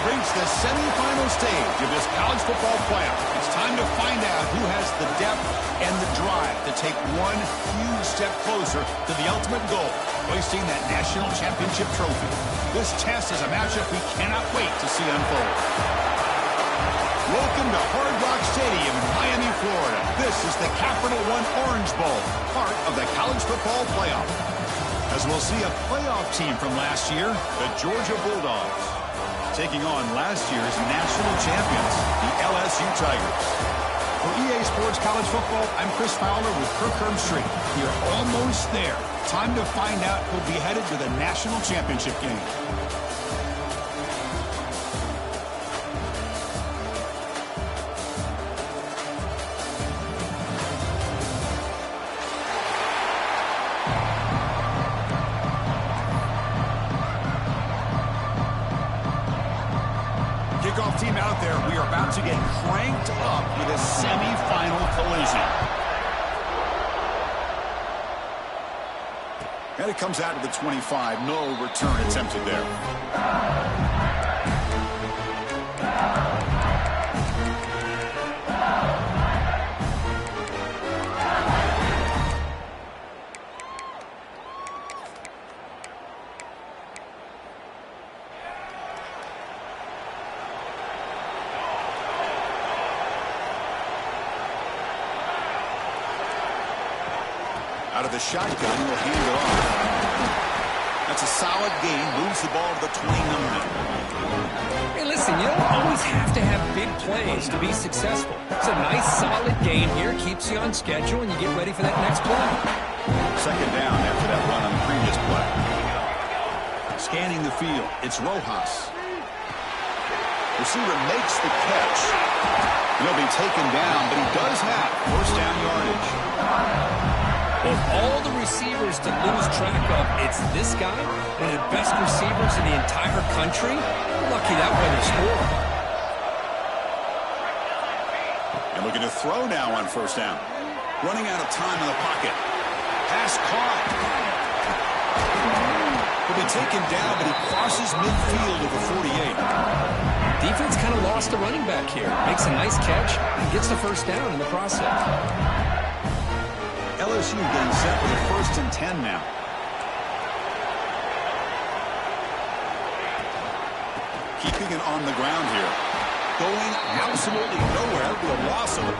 reached the semifinal stage of this college football playoff. It's time to find out who has the depth and the drive to take one huge step closer to the ultimate goal, hoisting that national championship trophy. This test is a matchup we cannot wait to see unfold. Welcome to Hard Rock Stadium in Miami, Florida. This is the Capital One Orange Bowl, part of the college football playoff. As we'll see a playoff team from last year, the Georgia Bulldogs, taking on last year's national champions, the LSU Tigers. For EA Sports College Football, I'm Chris Fowler with Kirk Herbstreit. You're almost there. Time to find out who'll be headed to the national championship game. Kickoff team out there. We are about to get cranked up with a semifinal collision. And it comes out to the 25. No return attempted there. Out of the shotgun, will hand it off. That's a solid gain. Moves the ball to the 29. Hey, listen, you don't always have to have big plays to be successful. It's a nice, solid gain here. Keeps you on schedule, and you get ready for that next play. Second down after that run on the previous play. Scanning the field. It's Rojas. Receiver makes the catch. He'll be taken down, but he does have first down yardage. Of all the receivers to lose track of, it's this guy, one of the best receivers in the entire country. Lucky that way to score. And looking to throw now on first down. Running out of time in the pocket. Pass caught. He'll be taken down, but he crosses midfield of the 48. Defense kind of lost the running back here. Makes a nice catch and gets the first down in the process. LSU getting set for the 1st and 10 now. Keeping it on the ground here. Going absolutely nowhere with a loss of it.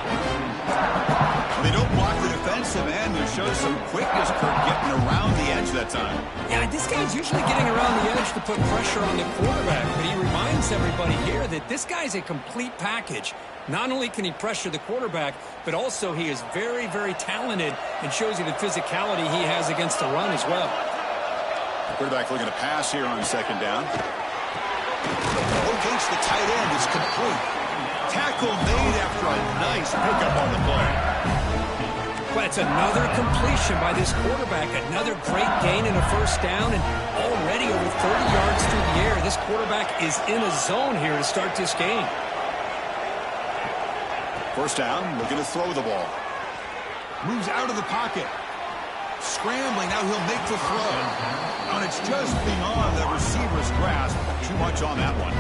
They don't block the defensive end. There shows some quickness, Kirk, getting around the edge that time. Yeah, this guy's usually getting around the edge to put pressure on the quarterback, but he reminds everybody here that this guy's a complete package. Not only can he pressure the quarterback, but also he is very, very talented and shows you the physicality he has against the run as well. The quarterback looking to pass here on second down. Locates the tight end. It's complete. Tackle made after a nice pickup on the play. But it's another completion by this quarterback. Another great gain and a first down, and already over 30 yards through the air. This quarterback is in a zone here to start this game. First down, looking to throw the ball. Moves out of the pocket. Scrambling, now he'll make the throw. And it's just beyond the receiver's grasp. Too much on that one.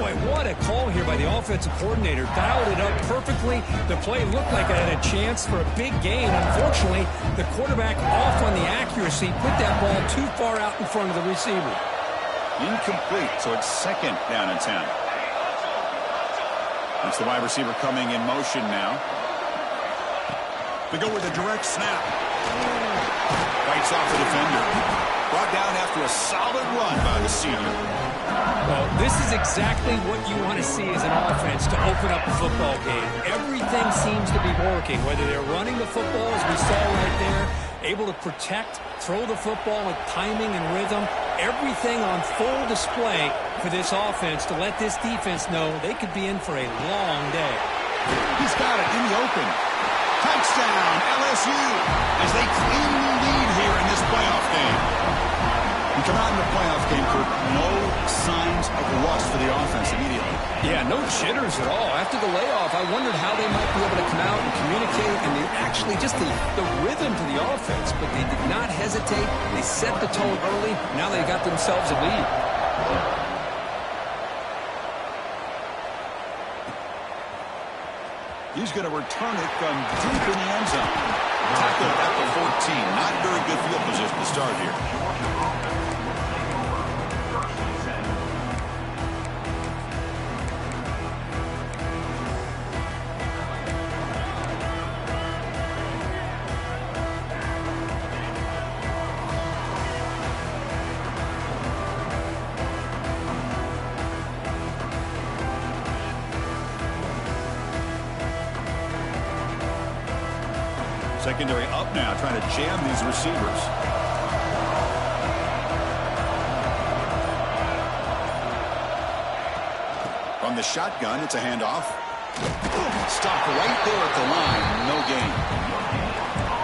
Boy, what a call here by the offensive coordinator. Dialed it up perfectly. The play looked like it had a chance for a big gain. Unfortunately, the quarterback off on the accuracy, put that ball too far out in front of the receiver. Incomplete, so it's second down and 10. That's the wide receiver coming in motion now. They go with a direct snap. Fights off the defender. Brought down after a solid run by the senior. Well, this is exactly what you want to see as an offense to open up a football game. Everything seems to be working, whether they're running the football, as we saw right there, able to protect, throw the football with timing and rhythm. Everything on full display for this offense to let this defense know they could be in for a long day. He's got it in the open. Touchdown, LSU, as they claim the lead here in this playoff game. You come out in the playoff game, Kirk, no signs of rust for the offense immediately. Yeah, no jitters at all. After the layoff, I wondered how they might be able to come out and communicate and actually just the rhythm to the offense. But they did not hesitate. They set the tone early. Now they got themselves a lead. He's going to return it from deep in the end zone. Tackled at the 14. Not very good field position to start here. Secondary up now, trying to jam these receivers. From the shotgun, it's a handoff. Stopped right there at the line. No gain.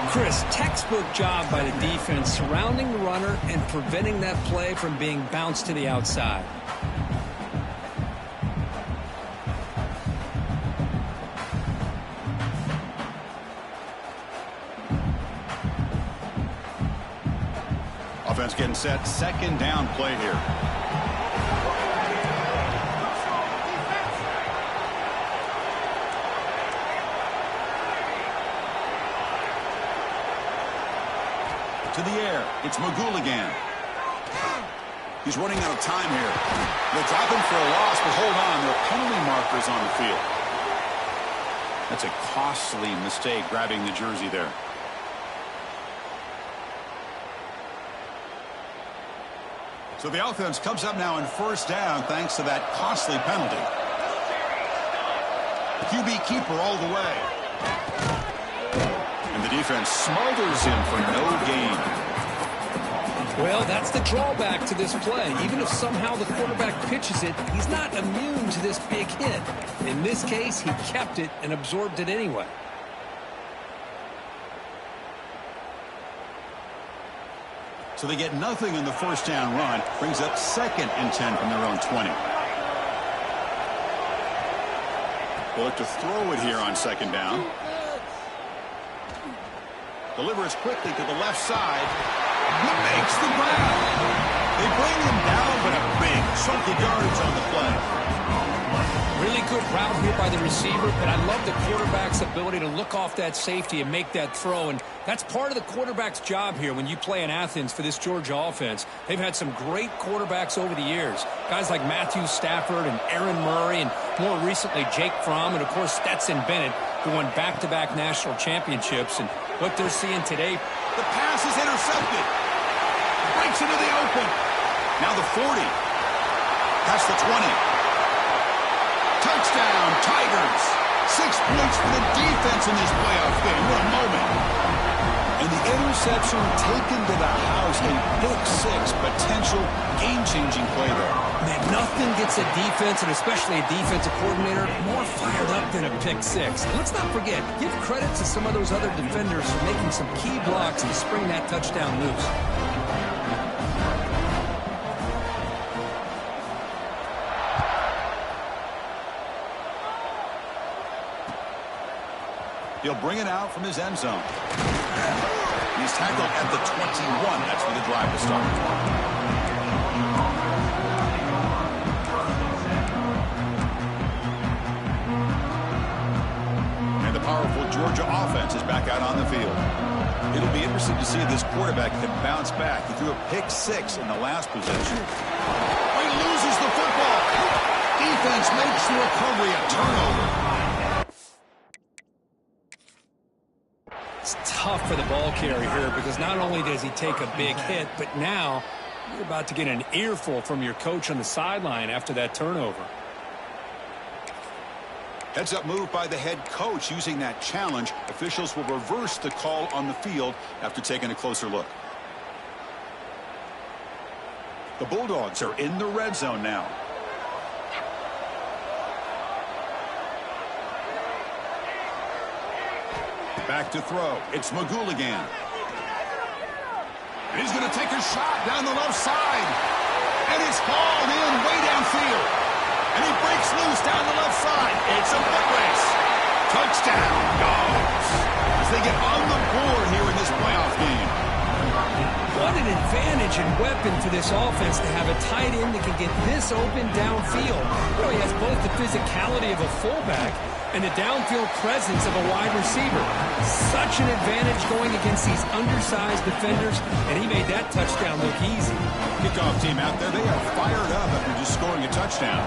Chris, textbook job by the defense surrounding the runner and preventing that play from being bounced to the outside. Offense getting set. Second down play here. To the air. It's Magouligan. He's running out of time here. They'll drop him for a loss, but hold on. There are penalty markers on the field. That's a costly mistake, grabbing the jersey there. So the offense comes up now in first down thanks to that costly penalty. QB keeper all the way. And the defense smothers him for no gain. Well, that's the drawback to this play. Even if somehow the quarterback pitches it, he's not immune to this big hit. In this case, he kept it and absorbed it anyway. So they get nothing on the first down run. Brings up 2nd and 10 from their own 20. They'll look to throw it here on 2nd down. Delivers quickly to the left side. He makes the grab. They bring him down, but a big chunk of yardage on the play. Really good route here by the receiver, but I love the quarterback's ability to look off that safety and make that throw. And that's part of the quarterback's job here when you play in Athens for this Georgia offense. They've had some great quarterbacks over the years. Guys like Matthew Stafford and Aaron Murray, and more recently Jake Fromm, and of course Stetson Bennett, who won back-to-back national championships. And what they're seeing today, the pass is intercepted. Breaks into the open. Now the 40. That's the 20. Touchdown, Tigers. 6 points for the defense in this playoff game. What a moment. And the interception taken to the house. A big 6, potential game-changing play there. Man, nothing gets a defense, and especially a defensive coordinator, more fired up than a pick 6. And let's not forget, give credit to some of those other defenders for making some key blocks and spring that touchdown loose. He'll bring it out from his end zone. He's tackled at the 21. That's where the drive will start. And the powerful Georgia offense is back out on the field. It'll be interesting to see if this quarterback can bounce back. He threw a pick 6 in the last possession. He loses the football. Defense makes the recovery a turnover. It's tough for the ball carrier here because not only does he take a big hit, but now you're about to get an earful from your coach on the sideline after that turnover. Heads up move by the head coach. Using that challenge, officials will reverse the call on the field after taking a closer look. The Bulldogs are in the red zone now. Back to throw. It's Magouligan. And he's going to take a shot down the left side. And it's hauled in way downfield. And he breaks loose down the left side. It's a foot race. Touchdown, Dogs. As they get on the board here in this playoff game. What an advantage and weapon for this offense to have a tight end that can get this open downfield. You know, he has both the physicality of a fullback and the downfield presence of a wide receiver. Such an advantage going against these undersized defenders, and he made that touchdown look easy. Kickoff team out there, they are fired up after just scoring a touchdown.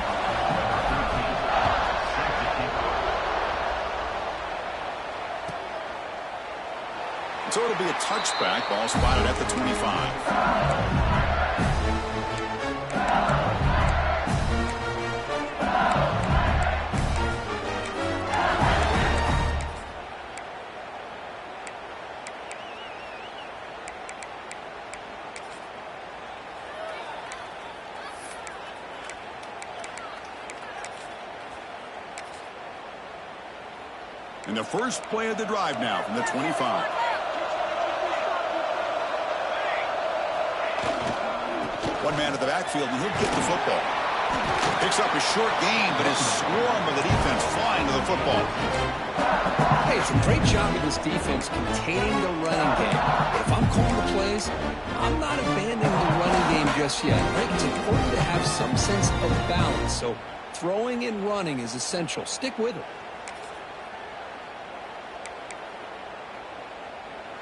So it'll be a touchback. Ball spotted at the 25. And the first play of the drive now from the 25. One man at the backfield, and he'll get the football. Picks up a short gain, but his swarm of the defense flying to the football. Hey, it's a great job of this defense containing the running game. But if I'm calling the plays, I'm not abandoning the running game just yet. Right? It's important to have some sense of balance. So throwing and running is essential. Stick with it.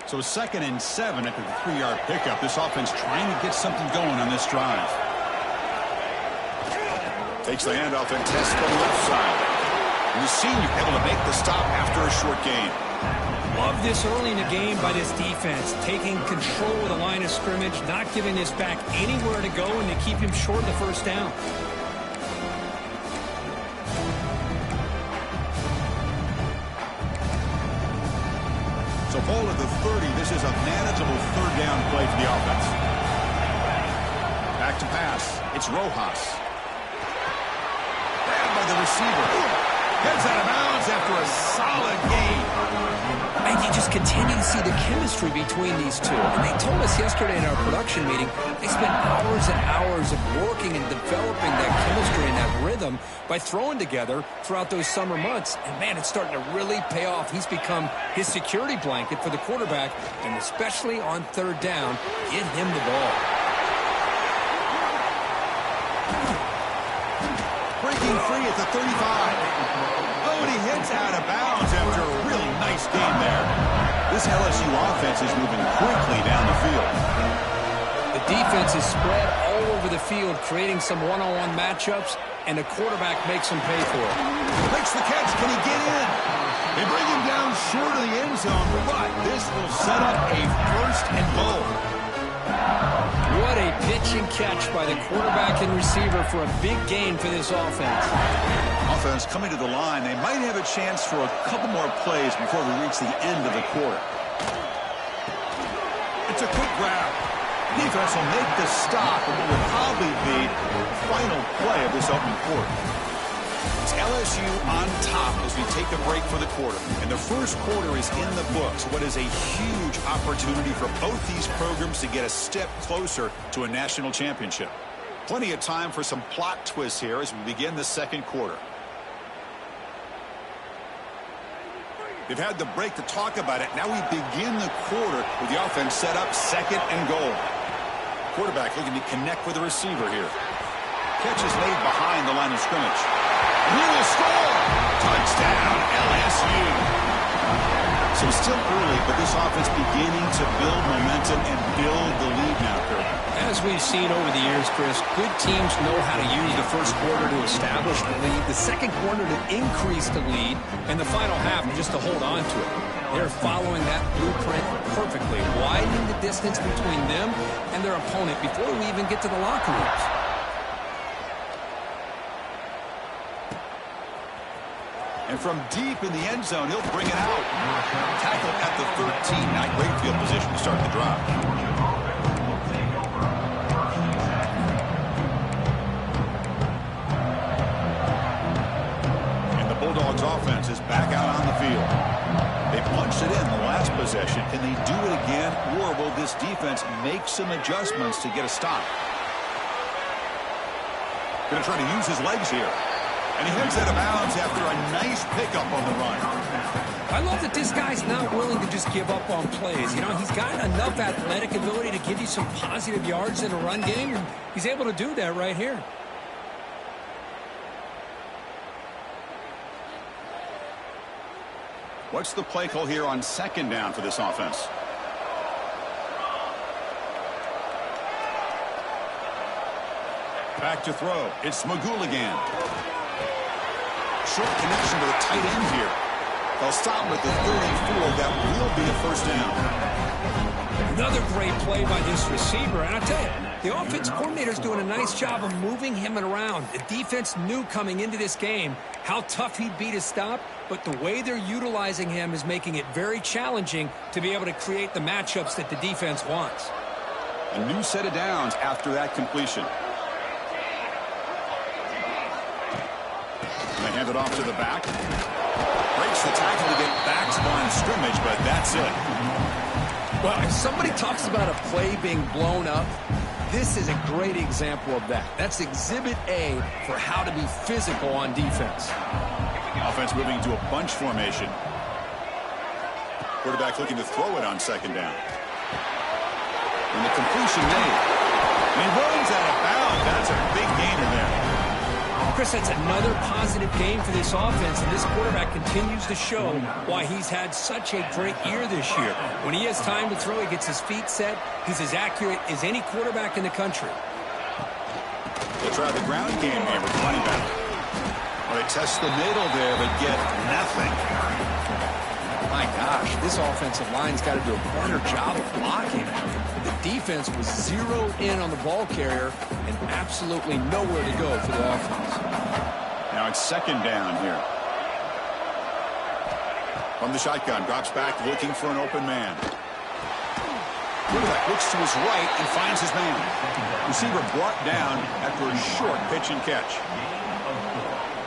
So 2nd and 7 after the 3-yard pickup. This offense trying to get something going on this drive. Takes the handoff and tests the left side. And the senior able to make the stop after a short gain. Love this early in the game by this defense. Taking control of the line of scrimmage, not giving this back anywhere to go, and to keep him short of the first down. So ball at the 30. This is a manageable 3rd down play for the offense. Back to pass. It's Rojas. Grabbed by the receiver. Heads out of bounds after a solid gain. And you just continue to see the chemistry between these two. And they told us yesterday in our production meeting, they spent hours and hours of working and developing that chemistry and that rhythm by throwing together throughout those summer months. And, man, it's starting to really pay off. He's become his security blanket for the quarterback, and especially on 3rd down, get him the ball. Breaking free at the 35. Oh, and he hits out of bounds after a really nice game there. This LSU offense is moving quickly down the field. The defense is spread all over the field, creating some one-on-one matchups, and the quarterback makes them pay for it. Makes the catch. Can he get in? They bring him down short of the end zone, but this will set up a 1st and goal. What a pitch and catch by the quarterback and receiver for a big gain for this offense. Offense coming to the line. They might have a chance for a couple more plays before we reach the end of the quarter. It's a quick grab. Defense will make the stop, and what will probably be the final play of this opening quarter. It's LSU on top as we take a break for the quarter. And the first quarter is in the books. What is a huge opportunity for both these programs to get a step closer to a national championship. Plenty of time for some plot twists here as we begin the 2nd quarter. They've had the break to talk about it. Now we begin the quarter with the offense set up 2nd and goal. Quarterback looking to connect with the receiver here. Catch is made behind the line of scrimmage. He will score! Touchdown, LSU! So still early, but this offense beginning to build momentum and build the lead now, Kirk. As we've seen over the years, Chris, good teams know how to use the first quarter to establish the lead, the 2nd quarter to increase the lead, and the final half just to hold on to it. They're following that blueprint perfectly, widening the distance between them and their opponent before we even get to the locker rooms. And from deep in the end zone, he'll bring it out. Tackle at the 13. Not great field position to start the drive. And the Bulldogs offense is back out on the field. They punched it in the last possession. Can they do it again, or will this defense make some adjustments to get a stop? Going to try to use his legs here. And he heads out of bounds after a nice pickup on the run. I I love that this guy's not willing to just give up on plays. You know, he's got enough athletic ability to give you some positive yards in a run game, and he's able to do that right here. What's the play call here on second down for this offense? Back to throw. It's Magouligan. Short connection to the tight end here. They'll stop him at the 34. That will be a first down. Another great play by this receiver. And I tell you, the offense coordinator's doing a nice job of moving him around. The defense knew coming into this game how tough he'd be to stop, but the way they're utilizing him is making it very challenging to be able to create the matchups that the defense wants. A new set of downs after that completion. They hand it off to the back. Breaks the tackle to get back to line of scrimmage, but that's it. Well, if somebody talks about a play being blown up, this is a great example of that. That's exhibit A for how to be physical on defense. Offense moving to a bunch formation. Quarterback looking to throw it on second down. And the completion made. And he runs out of bounds. That's a big gainer there. Chris, that's another positive game for this offense, and this quarterback continues to show why he's had such a great year this year. When he has time to throw, he gets his feet set. He's as accurate as any quarterback in the country. They'll try the ground game here with running back. Well, they test the middle there, but get nothing. My gosh, this offensive line's got to do a better job of blocking. The defense was zeroed in on the ball carrier and absolutely nowhere to go for the offense. Now it's second down here. From the shotgun, drops back looking for an open man. Quarterback looks to his right and finds his man. Receiver brought down after a short pitch and catch.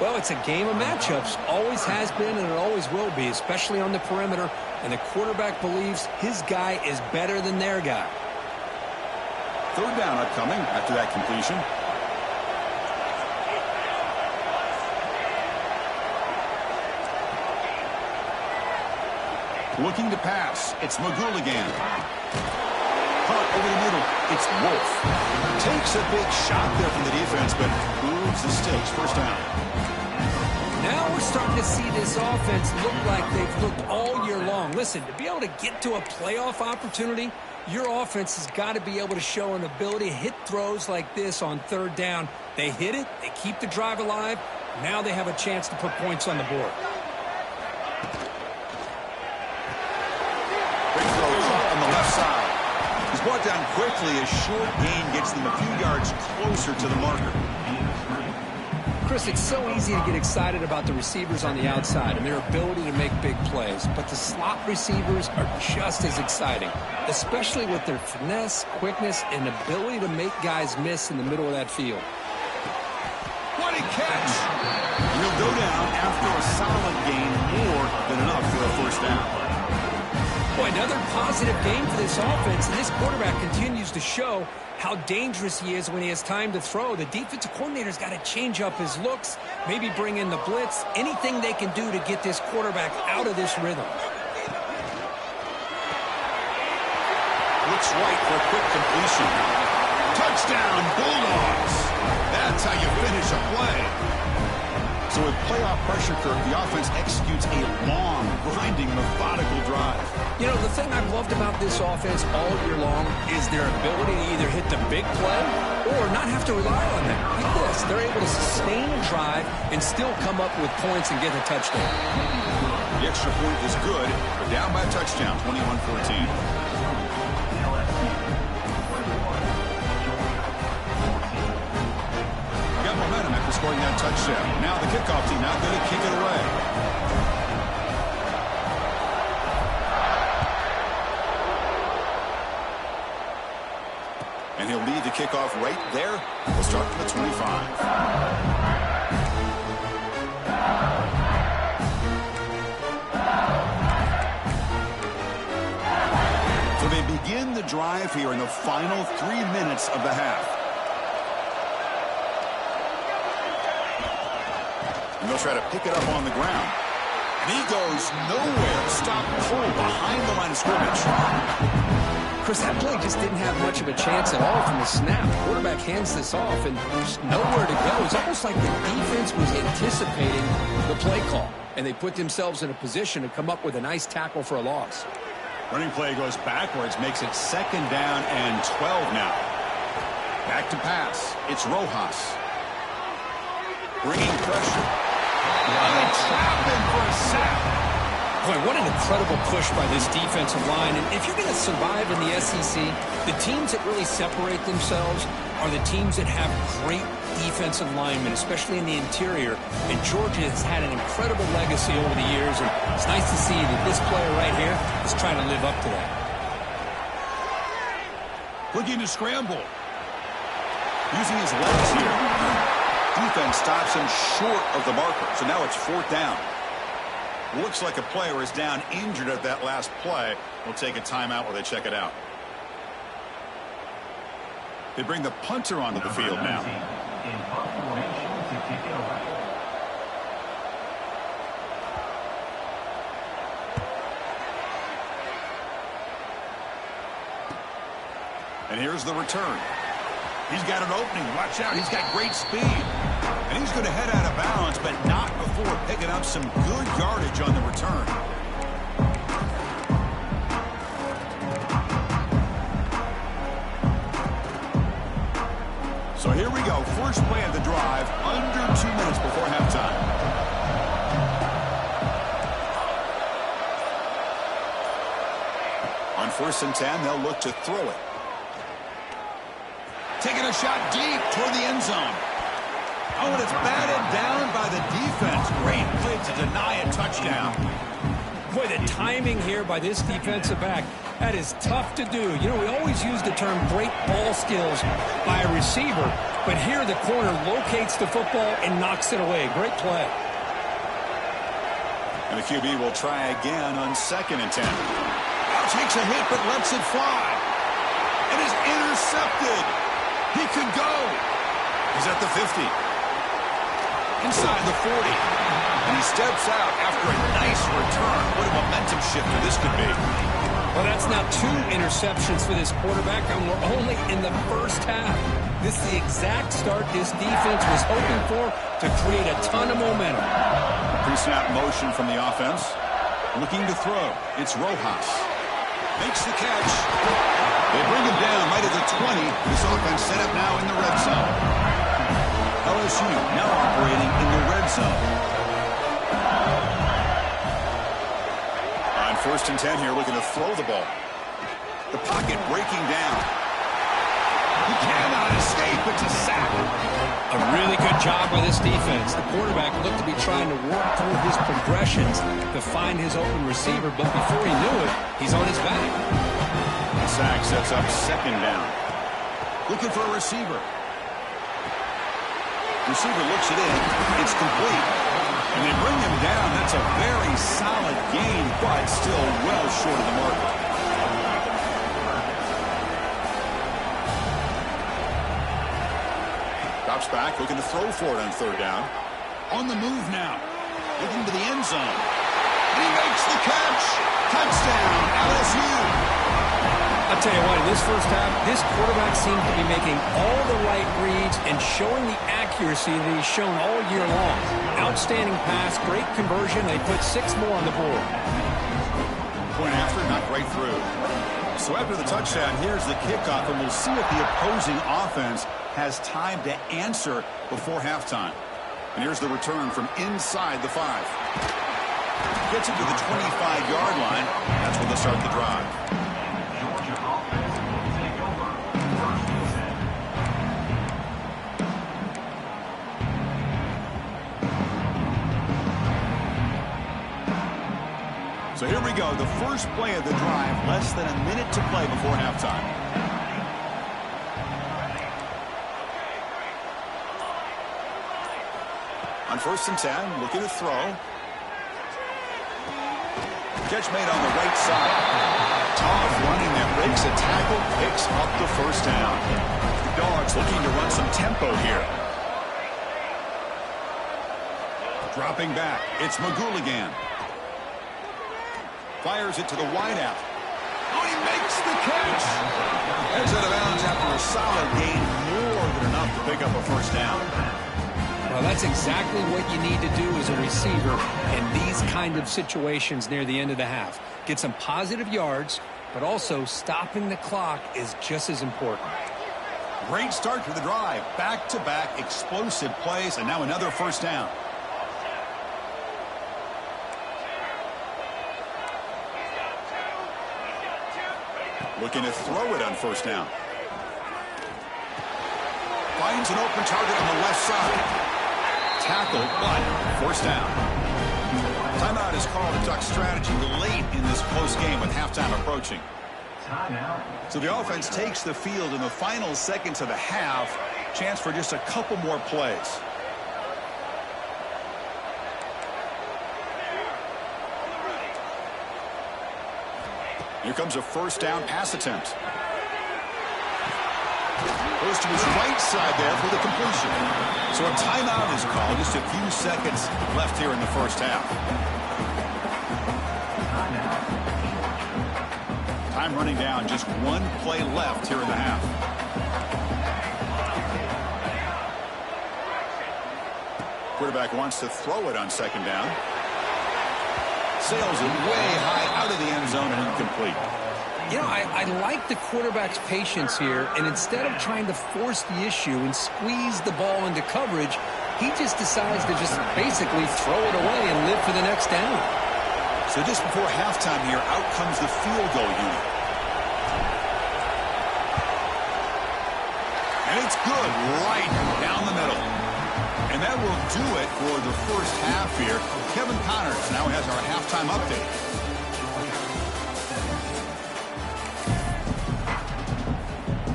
Well, it's a game of matchups. Always has been and it always will be, especially on the perimeter. And the quarterback believes his guy is better than their guy. Third down upcoming after that completion. Looking to pass. It's Magouligan. Caught over the middle. It's Wolf. Takes a big shot there from the defense, but moves the stakes. First down. Now we're starting to see this offense look like they've looked all year long. Listen, to be able to get to a playoff opportunity, your offense has got to be able to show an ability to hit throws like this on third down. They hit it, they keep the drive alive. Now they have a chance to put points on the board. Big throw caught on the left side. He's brought down quickly. A short gain gets them a few yards closer to the marker. Chris, it's so easy to get excited about the receivers on the outside and their ability to make big plays, but the slot receivers are just as exciting, especially with their finesse, quickness, and ability to make guys miss in the middle of that field. What a catch! And he'll go down after a solid gain, more than enough for a first down. Boy, another positive game for this offense, and this quarterback continues to show how dangerous he is when he has time to throw. The defensive coordinator's got to change up his looks, maybe bring in the blitz, anything they can do to get this quarterback out of this rhythm. Looks right for a quick completion. Touchdown, Bulldogs! That's how you finish a play. So with playoff pressure curve, the offense executes a long, grinding, methodical drive. You know, the thing I've loved about this offense all year long is their ability to either hit the big play or not have to rely on that. Like this, they're able to sustain a drive and still come up with points and get a touchdown. The extra point is good, but down by a touchdown, 21-14. Got momentum after scoring that touchdown. Now the kickoff team out there to kick it away. And he'll lead the kickoff right there. We'll start from the 25. So they begin the drive here in the final 3 minutes of the half. And they'll try to pick it up on the ground. And he goes nowhere. stop pull behind the line of scrimmage. Chris, that play just didn't have much of a chance at all from the snap. The quarterback hands this off, and there's nowhere to go. It's almost like the defense was anticipating the play call, and they put themselves in a position to come up with a nice tackle for a loss. Running play goes backwards, makes it 2nd down and 12 now. Back to pass. It's Rojas. Bringing pressure. And trapped him for a sack. Boy, what an incredible push by this defensive line. And if you're going to survive in the SEC, the teams that really separate themselves are the teams that have great defensive linemen, especially in the interior. And Georgia has had an incredible legacy over the years, and it's nice to see that this player right here is trying to live up to that. Looking to scramble. Using his legs here. Defense stops him short of the marker, so now it's 4th down. Looks like a player is down injured at that last play. We'll take a timeout while they check it out. They bring the punter onto the field now. And here's the return. He's got an opening. Watch out. He's got great speed. And he's going to head out of bounds, but not before picking up some good yardage on the return. So here we go. First play of the drive, under 2 minutes before halftime. On 1st and 10, they'll look to throw it. Taking a shot deep toward the end zone. Oh, and it's batted down by the defense. Great play to deny a touchdown. Boy, the timing here by this defensive back, that is tough to do. You know, we always use the term great ball skills by a receiver, but here the corner locates the football and knocks it away. Great play. And the QB will try again on 2nd and 10. Now takes a hit, but lets it fly. And is intercepted. He could go. He's at the 50. Inside the 40. And he steps out after a nice return. What a momentum shifter this could be. Well, that's now 2 interceptions for this quarterback, and we're only in the first half. This is the exact start this defense was hoping for to create a ton of momentum. Pre-snap motion from the offense. Looking to throw. It's Rojas. Makes the catch. They bring him down right at the 20. This offense set up now in the red zone. LSU now operating in the red zone. On 1st and 10 here, looking to throw the ball. The pocket breaking down. He cannot escape. It's a sack. A really good job by this defense. The quarterback looked to be trying to work through his progressions to find his open receiver, but before he knew it, he's on his back. The sack sets up 2nd down. Looking for a receiver. Receiver looks it in. It's complete. And they bring him down. That's a very solid gain, but still well short of the mark. Drops back, looking to throw for it on 3rd down. On the move now. Looking to the end zone. And he makes the catch. Touchdown, LSU. I'll tell you what, in this first half, this quarterback seems to be making all the right reads and showing the accuracy that he's shown all year long. Outstanding pass, great conversion. They put 6 more on the board. Point after, knocked right through. So after the touchdown, here's the kickoff, and we'll see if the opposing offense has time to answer before halftime. And here's the return from inside the 5. Gets it to the 25-yard line. That's when they'll start the drive. So here we go, the first play of the drive, less than a minute to play before halftime. On 1st and 10, looking to throw. Catch made on the right side. Tough running that breaks a tackle, picks up the 1st down. The Dogs looking to run some tempo here. Dropping back, it's McGooligan. Fires it to the wideout. Oh, he makes the catch. Heads out of bounds after a solid gain, more than enough to pick up a first down. Well, that's exactly what you need to do as a receiver in these kind of situations near the end of the half. Get some positive yards, but also stopping the clock is just as important. Great start to the drive. Back-to-back explosive plays, and now another first down. Looking to throw it on first down. Finds an open target on the left side. Tackle, but first down. Timeout is called to talk strategy late in this close game with halftime approaching. So the offense takes the field in the final seconds of the half. Chance for just a couple more plays. Here comes a first down pass attempt. Goes to his right side there for the completion. So a timeout is called. Just a few seconds left here in the first half. Time running down. Just one play left here in the half. Quarterback wants to throw it on second down. Sails it way high out of the end zone and incomplete. You know, I like the quarterback's patience here, and instead of trying to force the issue and squeeze the ball into coverage, he just decides to just basically throw it away and live for the next down. So just before halftime here, out comes the field goal unit. And it's good right down the middle. And that will do it for the first half here. Kevin Connors now has our halftime update.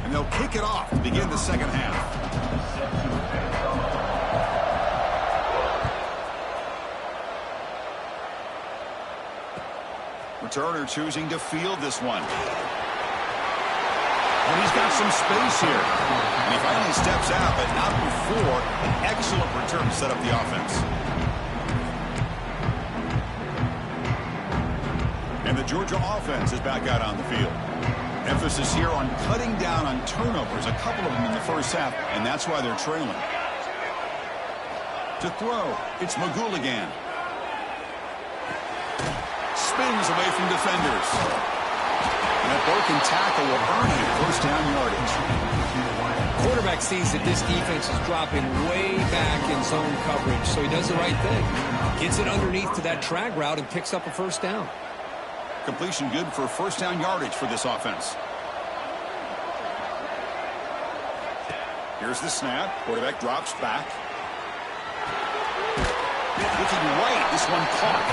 And they'll kick it off to begin the second half. Returner choosing to field this one. And he's got some space here. And he finally steps out, but not before an excellent return to set up the offense. And the Georgia offense is back out on the field. Emphasis here on cutting down on turnovers, a couple of them in the first half, and that's why they're trailing. To throw, it's Magouligan. Spins away from defenders. And that broken tackle will earn him first down yardage. Quarterback sees that this defense is dropping way back in zone coverage, so he does the right thing. Gets it underneath to that drag route and picks up a first down. Completion good for first down yardage for this offense. Here's the snap. Quarterback drops back. Looking right, this one caught.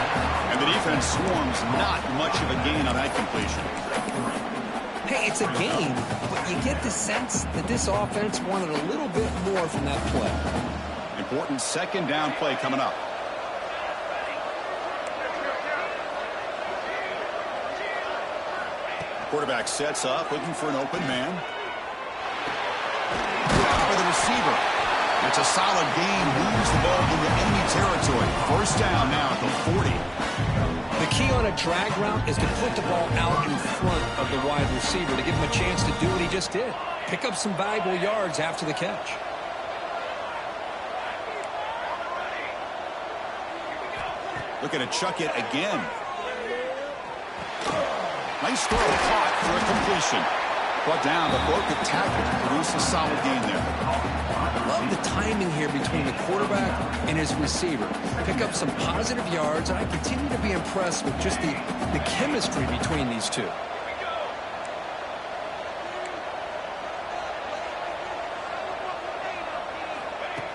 And the defense swarms, not much of a gain on that completion. Hey, it's a gain, but you get the sense that this offense wanted a little bit more from that play. Important second down play coming up. Quarterback sets up, looking for an open man. Out by the receiver. It's a solid gain, moves the ball into enemy territory. First down now at the 40. The key on a drag route is to put the ball out in front of the wide receiver to give him a chance to do what he just did. Pick up some valuable yards after the catch. Looking to chuck it again. Nice throw, caught for a completion. Brought down, but broke the tackle to produce a solid gain there. Love the timing here between the quarterback and his receiver. Pick up some positive yards, and I continue to be impressed with just the chemistry between these two.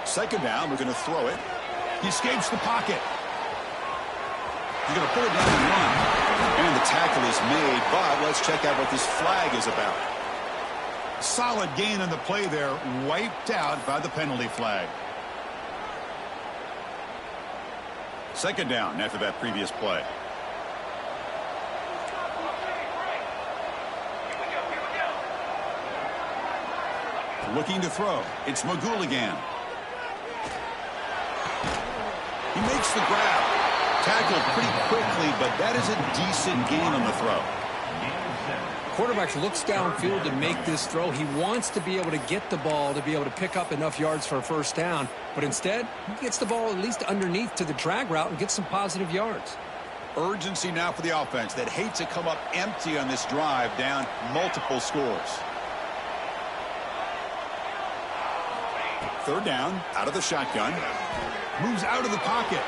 Second down, we're going to throw it. He escapes the pocket. He's going to put it down and run. And the tackle is made, but let's check out what this flag is about. Solid gain on the play there, wiped out by the penalty flag. Second down after that previous play. Looking to throw. It's Magouligan. He makes the grab. tackled pretty quickly, but that is a decent gain on the throw. Quarterback looks downfield to make this throw. He wants to be able to get the ball to be able to pick up enough yards for a first down. But instead, he gets the ball at least underneath to the drag route and gets some positive yards. Urgency now for the offense that hates to come up empty on this drive, down multiple scores. Third down, out of the shotgun. Moves out of the pocket.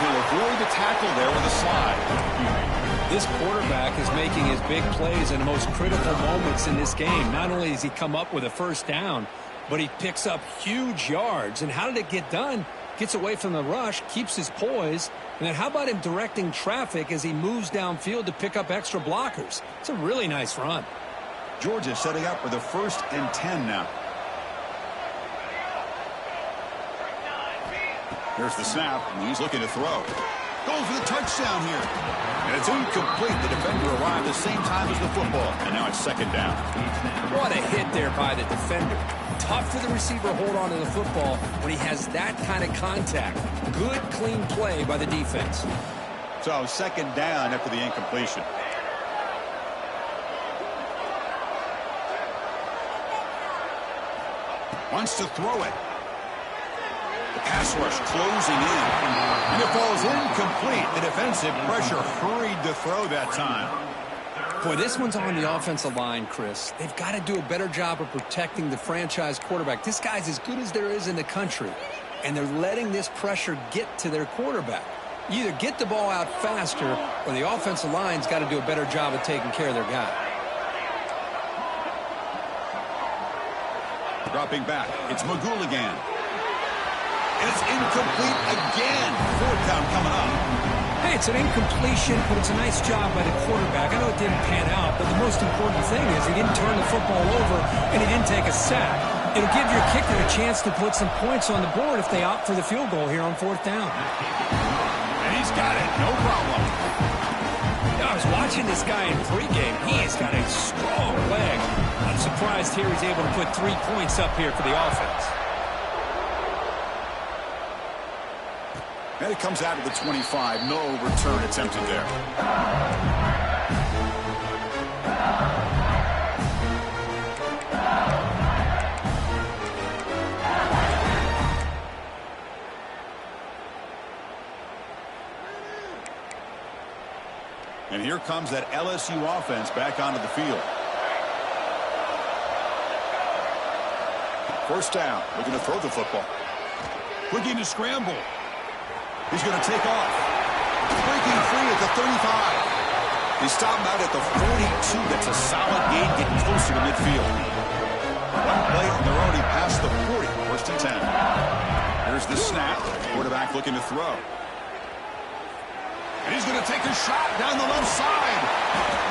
He'll avoid the tackle there with a slide. This quarterback is making his big plays in the most critical moments in this game. Not only does he come up with a first down, but he picks up huge yards. And how did it get done? Gets away from the rush, keeps his poise, and then how about him directing traffic as he moves downfield to pick up extra blockers? It's a really nice run. Georgia setting up for the 1st and 10 now. Here's the snap, and he's looking to throw. Going for the touchdown here. And it's incomplete. The defender arrived the same time as the football, and now it's 2nd down. What a hit there by the defender. Tough for the receiver to hold on to the football when he has that kind of contact. Good, clean play by the defense. So 2nd down after the incompletion. Wants to throw it. The pass rush closing in. And it falls incomplete. The defensive pressure hurried to throw that time. Boy, this one's on the offensive line, Chris. They've got to do a better job of protecting the franchise quarterback. This guy's as good as there is in the country, and they're letting this pressure get to their quarterback. You either get the ball out faster, or the offensive line's got to do a better job of taking care of their guy. Dropping back, it's Magouligan. And it's incomplete again. 4th down coming up. Hey, it's an incompletion, but it's a nice job by the quarterback. I know it didn't pan out, but the most important thing is he didn't turn the football over and he didn't take a sack. It'll give your kicker a chance to put some points on the board if they opt for the field goal here on 4th down. And he's got it, no problem. I was watching this guy in pregame. He's got a strong leg. I'm surprised here he's able to put 3 points up here for the offense. And it comes out of the 25. No return attempted there. And here comes that LSU offense back onto the field. 1st down. Looking to throw the football. Looking to scramble. He's going to take off. Breaking free at the 35. They stop him out at the 42. That's a solid gain, getting closer to midfield. One play, and they're already past the 40. 1st and 10. Here's the snap. Quarterback looking to throw. And he's going to take a shot down the left side.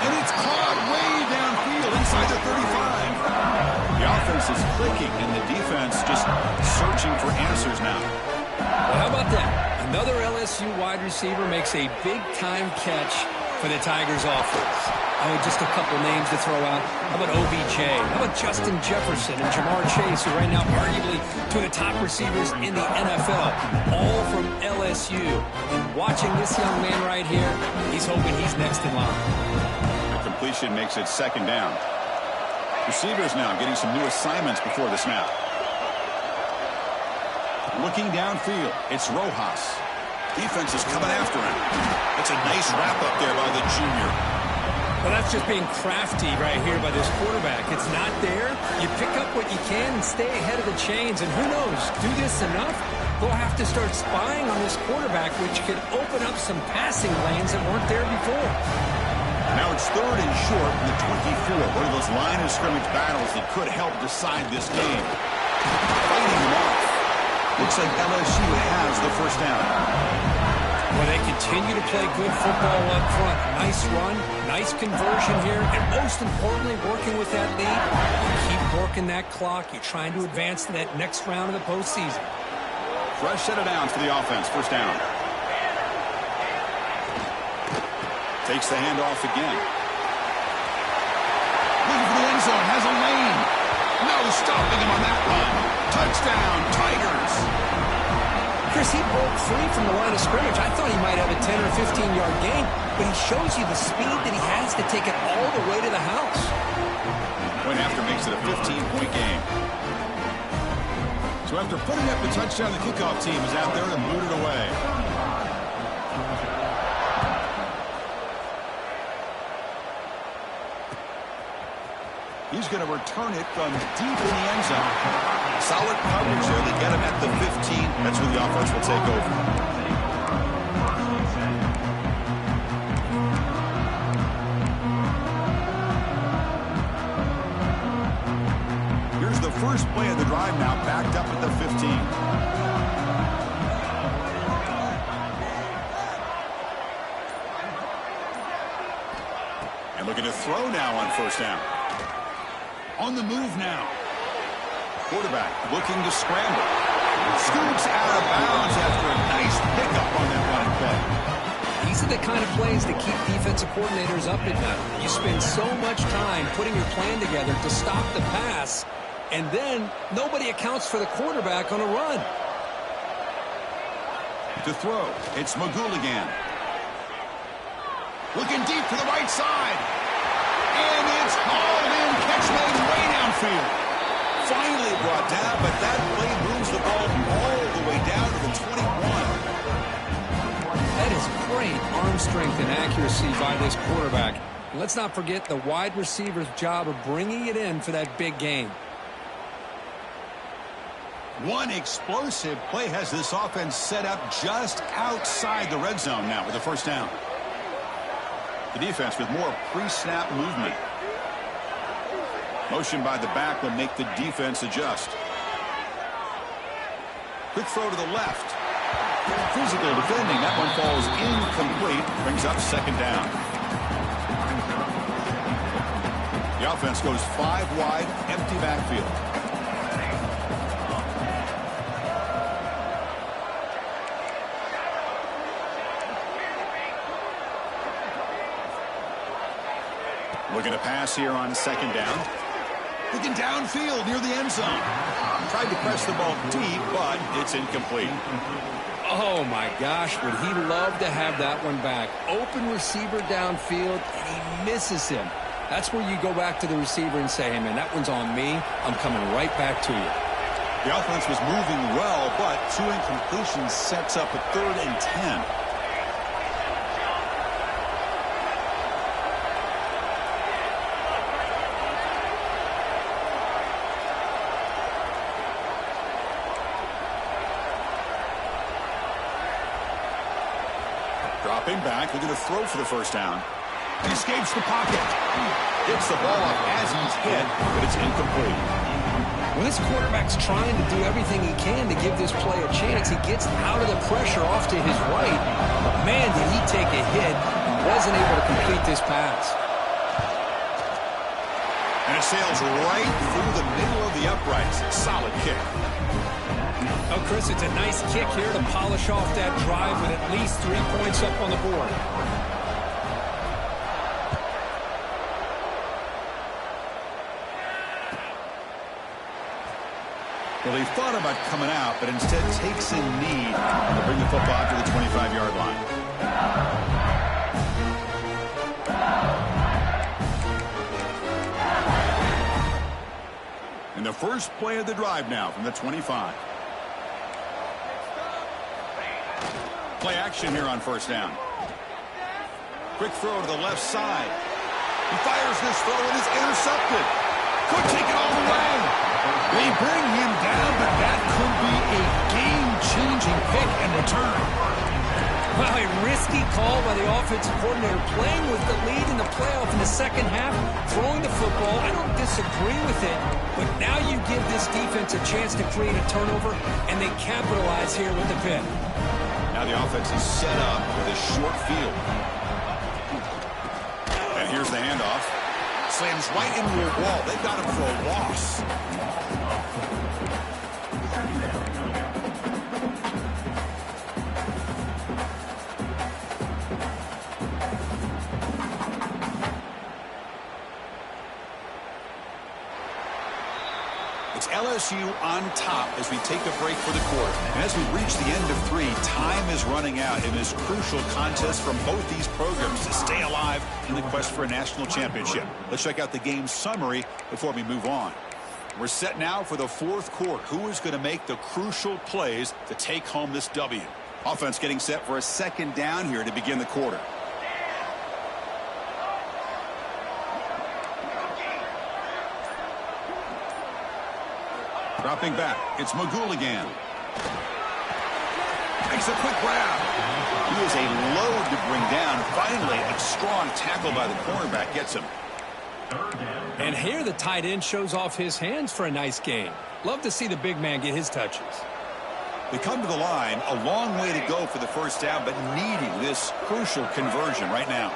And it's caught way downfield inside the 35. The offense is clicking, and the defense just searching for answers now. Well, how about that? Another LSU wide receiver makes a big-time catch for the Tigers offense. Oh, just a couple names to throw out. How about OBJ? How about Justin Jefferson and Jamar Chase, who right now arguably two of the top receivers in the NFL, all from LSU. And watching this young man right here, he's hoping he's next in line. The completion makes it 2nd down. Receivers now getting some new assignments before the snap. Looking downfield, it's Rojas. Defense is coming after him. It's a nice wrap-up there by the junior. Well, that's just being crafty right here by this quarterback. It's not there. You pick up what you can and stay ahead of the chains. And who knows, do this enough, they'll have to start spying on this quarterback, which could open up some passing lanes that weren't there before. Now it's 3rd and short from the 24. One of those line of scrimmage battles that could help decide this game. Fighting them off. Looks like LSU has the 1st down. Well, they continue to play good football up front. Nice run, nice conversion here, and most importantly, working with that lead, you keep working that clock. You're trying to advance to that next round of the postseason. Fresh set of downs for the offense. 1st down. Takes the handoff again. Looking for the end zone. Has a lane. No stopping him on that run. Touchdown, Tigers. Chris, he broke free from the line of scrimmage. I thought he might have a 10 or 15-yard gain, but he shows you the speed that he has to take it all the way to the house. Point after makes it a 15-point game. So after putting up the touchdown, the kickoff team is out there and booted away. He's going to return it from deep in the end zone. Solid coverage there. They get him at the 15. That's where the offense will take over. Here's the first play of the drive now, backed up at the 15. And looking to throw now on first down. On the move now. Quarterback looking to scramble. Scoots out of bounds after a nice pickup on that running play. These are the kind of plays that keep defensive coordinators up at night. You spend so much time putting your plan together to stop the pass, and then nobody accounts for the quarterback on a run. To throw, it's Magouligan. Looking deep to the right side. And it's hauled in. Catch made way downfield. Finally brought down, but that play moves the ball all the way down to the 21. That is great arm strength and accuracy by this quarterback. And let's not forget the wide receiver's job of bringing it in for that big game. One explosive play has this offense set up just outside the red zone now with the first down. The defense with more pre-snap movement. Motion by the back will make the defense adjust. Quick throw to the left. Physical defending. That one falls incomplete. Brings up second down. The offense goes 5 wide, empty backfield. Looking to pass here on second down. Looking downfield near the end zone. Tried to press the ball deep, but it's incomplete. Oh, my gosh, would he love to have that one back. Open receiver downfield, and he misses him. That's where you go back to the receiver and say, hey, man, that one's on me. I'm coming right back to you. The offense was moving well, but 2 incompletions sets up a 3rd and 10. Dropping back, looking to throw for the first down. He escapes the pocket. Gets the ball off as he's hit, but it's incomplete. When this quarterback's trying to do everything he can to give this play a chance, he gets out of the pressure off to his right. But man, did he take a hit and wasn't able to complete this pass. And it sails right through the middle of the uprights. Solid kick. Oh, Chris, it's a nice kick here to polish off that drive with at least 3 points up on the board. Well, he thought about coming out, but instead takes a knee to bring the football to the 25-yard line. And the first play of the drive now from the 25. Play action here on first down. Quick throw to the left side. He fires this throw and is intercepted. Could take it all the way. They bring him down, but that could be a game-changing pick and return. Well, a risky call by the offensive coordinator, playing with the lead in the playoff in the second half, throwing the football. I don't disagree with it, but now you give this defense a chance to create a turnover, and they capitalize here with the pick. Now the offense is set up with a short field. And here's the handoff. Slams right into a wall. They've got him for a loss. It's LSU on top as we take a break for the quarter. And as we reach the end of 3, time is running out in this crucial contest from both these programs to stay alive in the quest for a national championship. Let's check out the game summary before we move on. We're set now for the 4th quarter. Who is going to make the crucial plays to take home this W? Offense getting set for a 2nd down here to begin the quarter. Dropping back, it's Magouligan. Makes a quick grab. He is a load to bring down. Finally, a strong tackle by the cornerback gets him. And here the tight end shows off his hands for a nice gain. Love to see the big man get his touches. We come to the line, a long way to go for the 1st down, but needing this crucial conversion right now.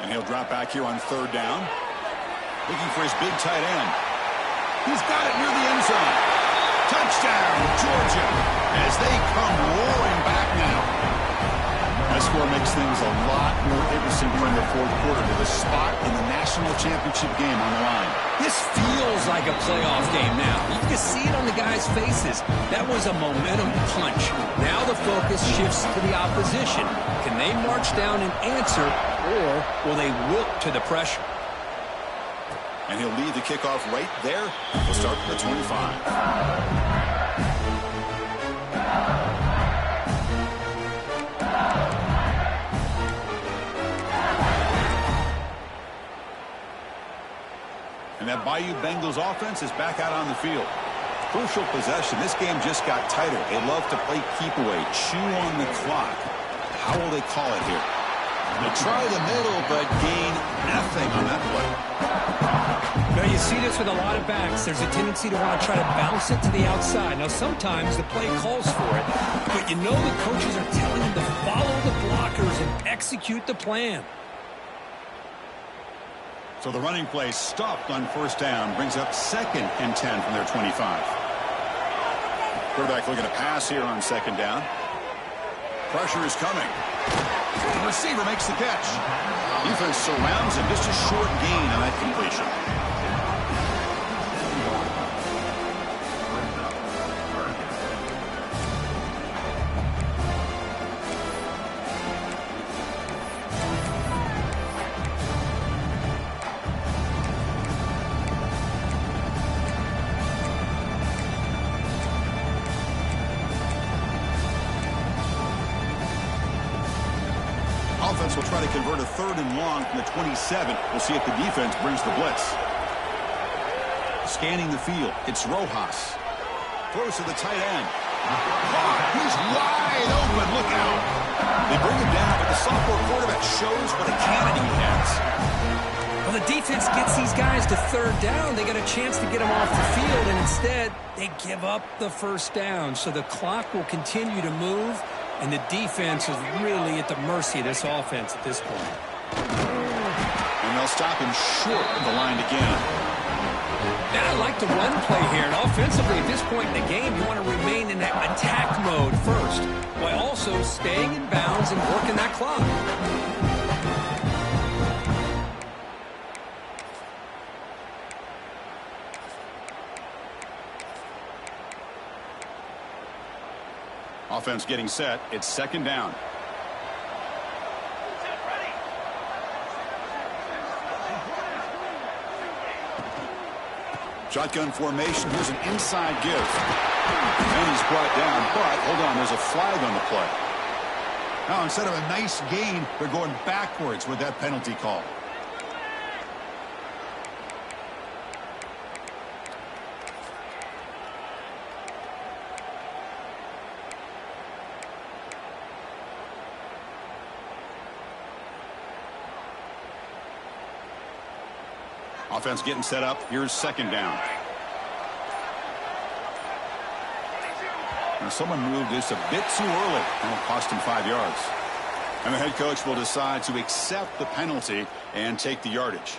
And he'll drop back here on 3rd down. Looking for his big tight end. He's got it near the end zone. Touchdown, Georgia, as they come roaring back now. That score makes things a lot more interesting from the 4th quarter to the spot in the national championship game on the line. This feels like a playoff game now. You can see it on the guys' faces. That was a momentum punch. Now the focus shifts to the opposition. Can they march down and answer, or will they wilt to the pressure? And he'll lead the kickoff right there. We'll start from the 25. And that Bayou Bengals offense is back out on the field. Crucial possession. This game just got tighter. They love to play keep away, chew on the clock. How will they call it here? They try the middle, but gain nothing on that play. Now you see this with a lot of backs. There's a tendency to want to try to bounce it to the outside. Now sometimes the play calls for it, but you know the coaches are telling them to follow the blockers and execute the plan. So the running play stopped on 1st down, brings up 2nd and 10 from their 25. Quarterback looking to pass here on 2nd down. Pressure is coming. The receiver makes the catch. Defense surrounds him. Just a short gain on that completion. Offense will try to convert a 3rd and long from the 27. We'll see if the defense brings the blitz. Scanning the field, it's Rojas. Throws to the tight end. He's wide open. Look out. They bring him down, but the sophomore quarterback shows what a cannon he has. Well, the defense gets these guys to 3rd down. They got a chance to get them off the field, and instead they give up the 1st down. So the clock will continue to move, and the defense is really at the mercy of this offense at this point. And they'll stop him short of the line again. Now, I like the run play here. And offensively, at this point in the game, you want to remain in that attack mode first, while also staying in bounds and working that clock. Offense getting set. It's 2nd down. Shotgun formation. Here's an inside give. And he's brought down, but hold on, there's a flag on the play. Now, instead of a nice gain, they're going backwards with that penalty call. Offense getting set up. Here's 2nd down. Now someone moved this a bit too early. That'll cost him 5 yards. And the head coach will decide to accept the penalty and take the yardage.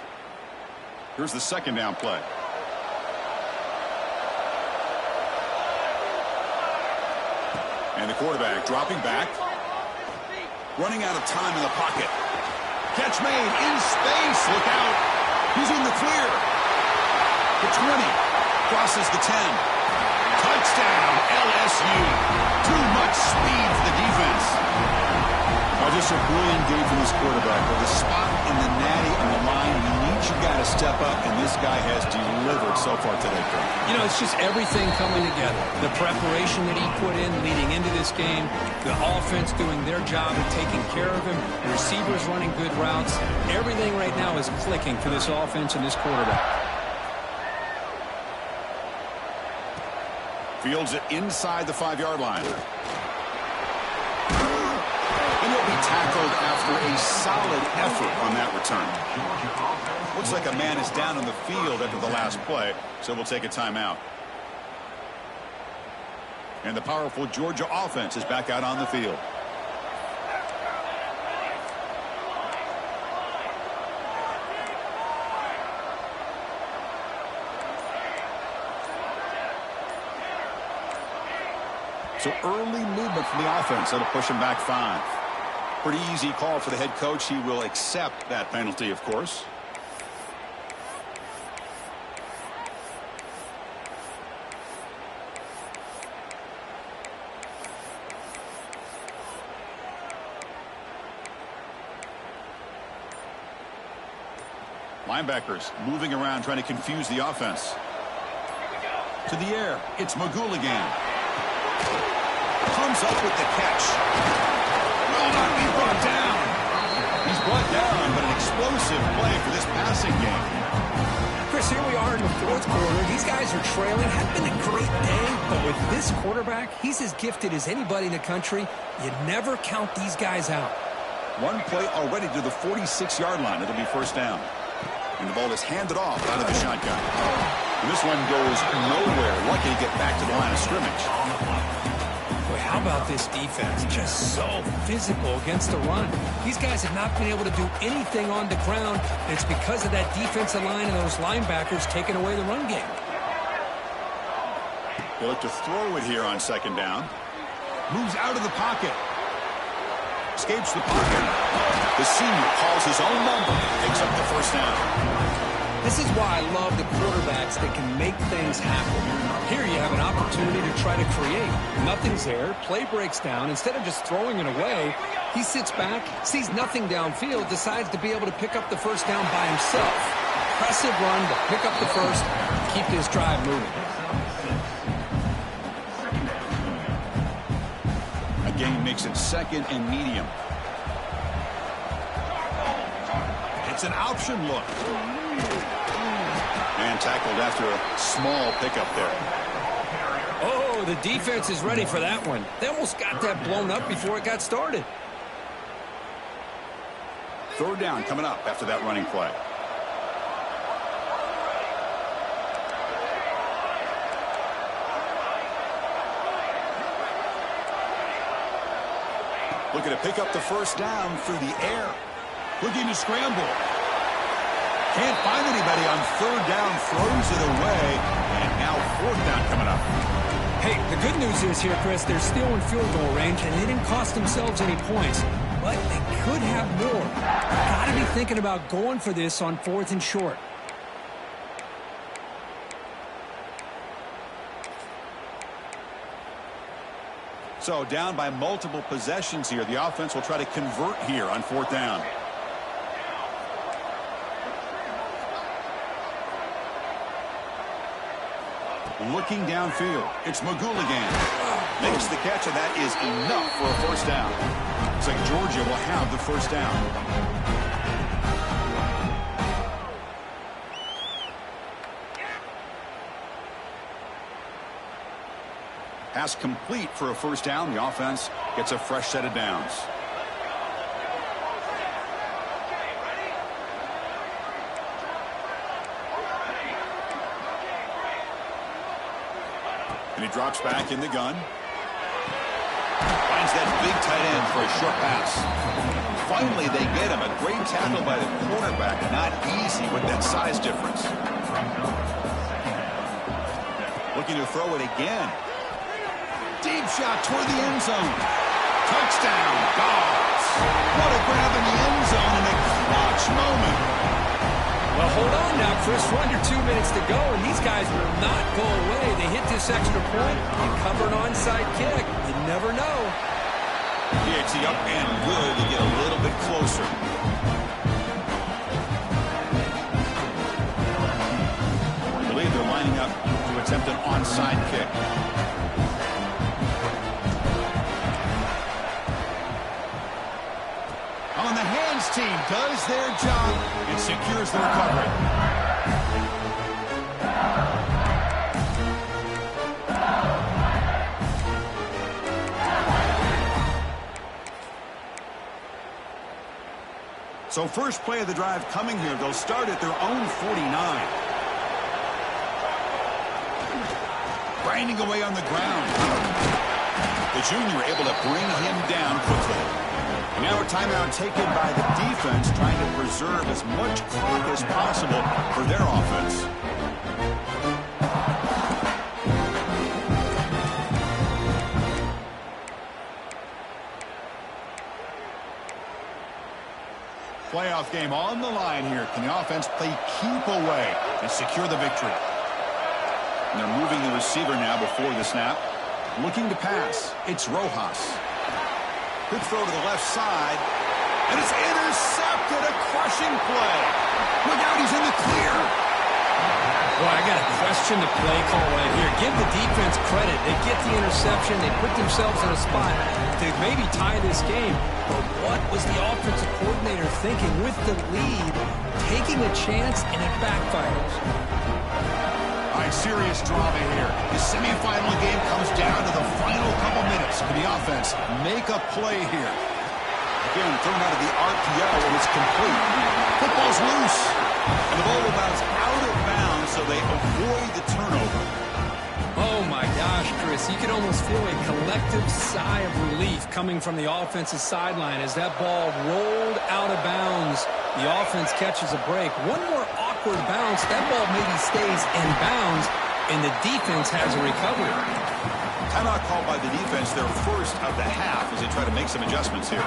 Here's the 2nd down play. And the quarterback dropping back. Running out of time in the pocket. Catch made in space. Look out. He's in the clear. The 20. Crosses the 10. Touchdown, LSU. Too much speed for the defense. Just a brilliant game from this quarterback. With the spot in the natty on the line, he needs you guys to step up, and this guy has delivered so far today, Craig. You know, it's just everything coming together. The preparation that he put in leading into this game, the offense doing their job and taking care of him, the receivers running good routes. Everything right now is clicking for this offense and this quarterback. Fields it inside the 5-yard line. And he'll be tackled after a solid effort on that return. Looks like a man is down on the field after the last play, so we'll take a timeout. And the powerful Georgia offense is back out on the field. So early movement from the offense that'll push him back 5. Pretty easy call for the head coach. He will accept that penalty, of course. Linebackers moving around trying to confuse the offense. To the air. It's Magouligan. Comes up with the catch. Will not be brought down. He's brought down, but an explosive play for this passing game. Chris, here we are in the 4th quarter. These guys are trailing. Had been a great day, but with this quarterback, he's as gifted as anybody in the country. You never count these guys out. One play already to the 46-yard line. It'll be first down. And the ball is handed off out of the shotgun. And this one goes nowhere. Lucky to get back to the line of scrimmage. Boy, how about this defense? Just so physical against the run. These guys have not been able to do anything on the ground. And it's because of that defensive line and those linebackers taking away the run game. They look to throw it here on 2nd down. Moves out of the pocket. Escapes the pocket. The senior calls his own number. Picks up the first down. This is why I love the quarterbacks that can make things happen. Here you have an opportunity to try to create. Nothing's there. Play breaks down. Instead of just throwing it away, he sits back, sees nothing downfield, decides to be able to pick up the first down by himself. Impressive run to pick up the first, keep this drive moving. Again, makes it 2nd and medium. It's an option look. And tackled after a small pickup there. Oh, the defense is ready for that one. They almost got that blown up before it got started. 3rd down coming up after that running play. Looking to pick up the first down through the air. Looking to scramble. Can't find anybody on 3rd down. Throws it away. And now 4th down coming up. Hey, the good news is here, Chris, they're still in field goal range, and they didn't cost themselves any points. But they could have more. Got to be thinking about going for this on 4th and short. So down by multiple possessions here. The offense will try to convert here on 4th down. Looking downfield. It's Magouligan. Makes the catch, and that is enough for a first down. Looks like Georgia will have the first down. Pass complete for a first down. The offense gets a fresh set of downs. And he drops back in the gun. Finds that big tight end for a short pass. Finally, they get him. A great tackle by the cornerback. Not easy with that size difference. Looking to throw it again. Deep shot toward the end zone. Touchdown, Dogs. What a grab in the end zone in a clutch moment. Well, hold on now, Chris. We're under 2 minutes to go, and these guys will not go away. They hit this extra point and cover an onside kick. You never know. PHC up and good to get a little bit closer. I believe they're lining up to attempt an onside kick. On the hands team does their job and secures the recovery. So first play of the drive coming here. They'll start at their own 49. Grinding away on the ground. The junior able to bring him down quickly. And now a timeout taken by the defense, trying to preserve as much clock as possible for their offense. Playoff game on the line here. Can the offense play keep away and secure the victory? And they're moving the receiver now before the snap. Looking to pass. It's Rojas. Good throw to the left side. And it's intercepted. A crushing play. Look out, he's in the clear. Boy, I got to question the play call right here. Give the defense credit. They get the interception. They put themselves in a spot to maybe tie this game. But what was the offensive coordinator thinking with the lead, taking a chance, and it backfires? All right, serious drama here. The semifinal game comes down to the final couple minutes. Can the offense make a play here? Again, thrown out of the RPO, and it's complete. Football's loose. And the ball will bounce out of bounds, so they avoid the turnover. Oh, my gosh, Chris. You can almost feel a collective sigh of relief coming from the offensive sideline as that ball rolled out of bounds. The offense catches a break. One more awkward bounce. That ball maybe stays in bounds, and the defense has a recovery. Timeout called by the defense, their first of the half, as they try to make some adjustments here.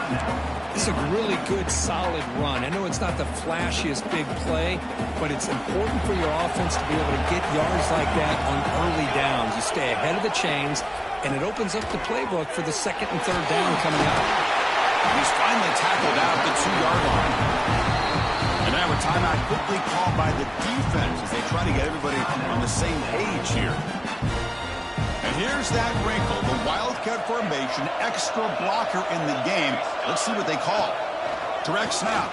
This is a really good, solid run. I know it's not the flashiest big play, but it's important for your offense to be able to get yards like that on early downs. You stay ahead of the chains, and it opens up the playbook for the second and third down coming up. He's finally tackled out at the 2-yard line. And now a timeout quickly called by the defense as they try to get everybody on the same page here. And here's that wrinkle, the Wildcat formation, extra blocker in the game. Let's see what they call. Direct snap.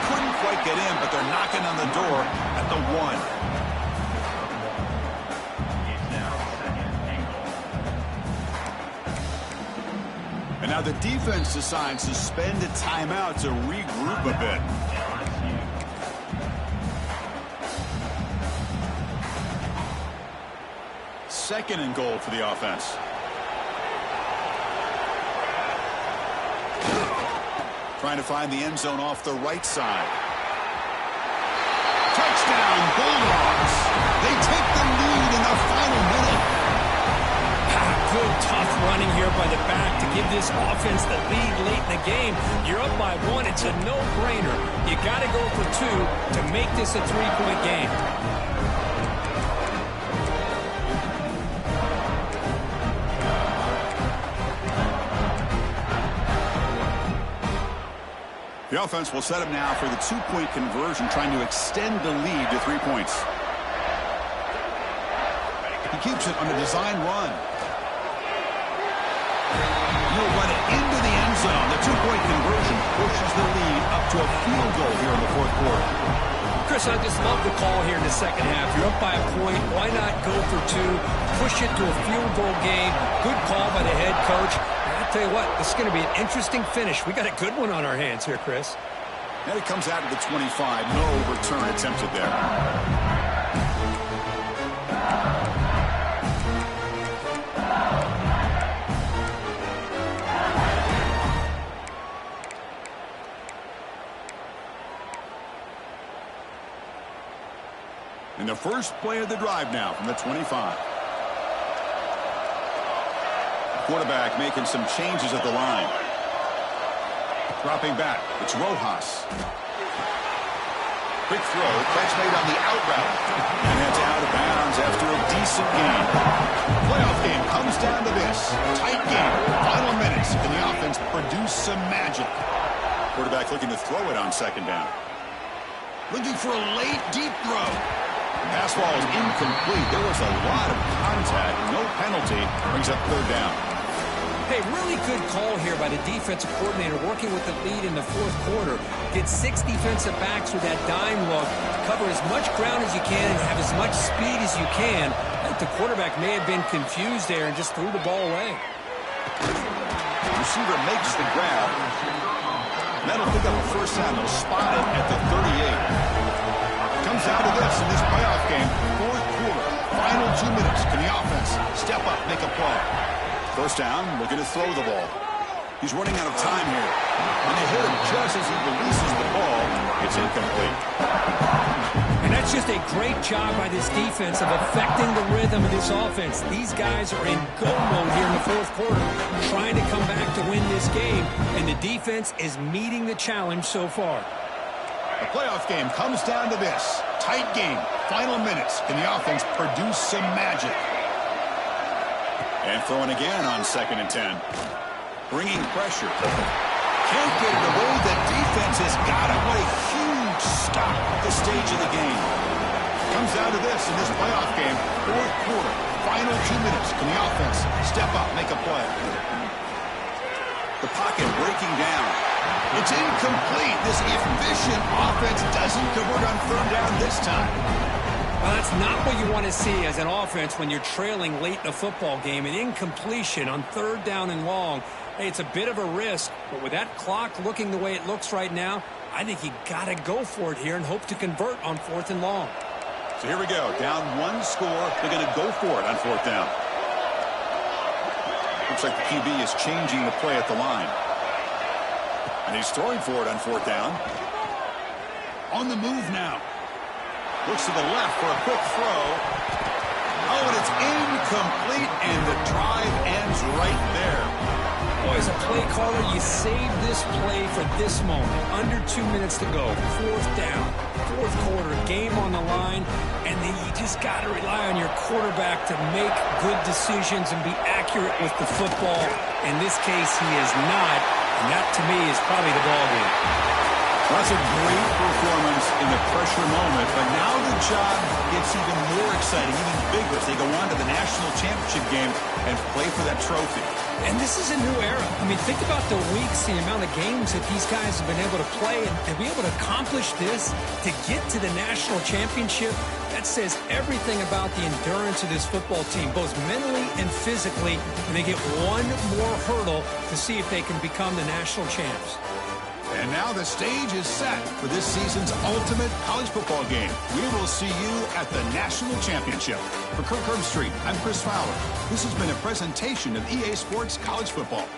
Couldn't quite get in, but they're knocking on the door at the 1. And now the defense decides to spend a timeout to regroup a bit. Second and goal for the offense. Trying to find the end zone off the right side. Touchdown, Bulldogs. They take the lead in the final minute. Good, tough running here by the back to give this offense the lead late in the game. You're up by 1. It's a no-brainer. You got to go for 2 to make this a 3-point game. The offense will set up now for the 2-point conversion, trying to extend the lead to 3 points. He keeps it on a design run. He'll run it into the end zone. The 2-point conversion pushes the lead up to a field goal here in the fourth quarter. Chris, I just love the call here in the second half. You're up by a point. Why not go for 2? Push it to a field goal game. Good call by the head coach. I'll tell you what, this is going to be an interesting finish. We got a good one on our hands here, Chris. And it comes out of the 25. No return attempted there. And the first play of the drive now from the 25. Quarterback making some changes at the line. Dropping back. It's Rojas. Quick throw. Catch made on the out route. And that's out of bounds after a decent game. Playoff game comes down to this. Tight game. Final minutes. Can the offense produce some magic? Quarterback looking to throw it on second down. Looking for a late, deep throw. Pass ball is incomplete. There was a lot of contact. No penalty. Brings up third down. Hey, really good call here by the defensive coordinator working with the lead in the fourth quarter. Get 6 defensive backs with that dime look. Cover as much ground as you can and have as much speed as you can. I think the quarterback may have been confused there and just threw the ball away. Receiver makes the grab. That'll pick up a first down. They'll spot it at the 38. Comes down to this in this playoff game. Fourth quarter. Final 2 minutes. Can the offense step up, make a play? First down, looking to throw the ball. He's running out of time here. And they hit him just as he releases the ball. It's incomplete. And that's just a great job by this defense of affecting the rhythm of this offense. These guys are in go mode here in the fourth quarter, trying to come back to win this game. And the defense is meeting the challenge so far. The playoff game comes down to this. Tight game. Final minutes. Can the offense produce some magic? And throwing again on 2nd and 10. Bringing pressure. Can't get it away. The defense has got it. What a huge stop at this stage of the game. Comes down to this in this playoff game. Fourth quarter. Final 2 minutes. Can the offense step up, make a play? The pocket breaking down. It's incomplete. This efficient offense doesn't convert on third down this time. Well, that's not what you want to see as an offense when you're trailing late in a football game. An incompletion on third down and long. Hey, it's a bit of a risk, but with that clock looking the way it looks right now, I think you got to go for it here and hope to convert on 4th and long. So here we go. Down 1 score. They're going to go for it on 4th down. Looks like the QB is changing the play at the line. And he's throwing for it on 4th down. On the move now. Looks to the left for a quick throw. Oh, and it's incomplete, and the drive ends right there. Boy, as a play caller, you save this play for this moment. Under 2 minutes to go. 4th down. 4th quarter, game on the line, and then you just got to rely on your quarterback to make good decisions and be accurate with the football. In this case, he is not, and that, to me, is probably the ball game. Well, that's a great performance in the pressure moment, but now the job gets even more exciting, even bigger as they go on to the national championship game and play for that trophy. And this is a new era. I mean, think about the weeks, the amount of games that these guys have been able to play, and to be able to accomplish this, to get to the national championship, that says everything about the endurance of this football team, both mentally and physically, and they get one more hurdle to see if they can become the national champs. And now the stage is set for this season's ultimate college football game. We will see you at the national championship. For Kirk Herbstreit, I'm Chris Fowler. This has been a presentation of EA Sports College Football.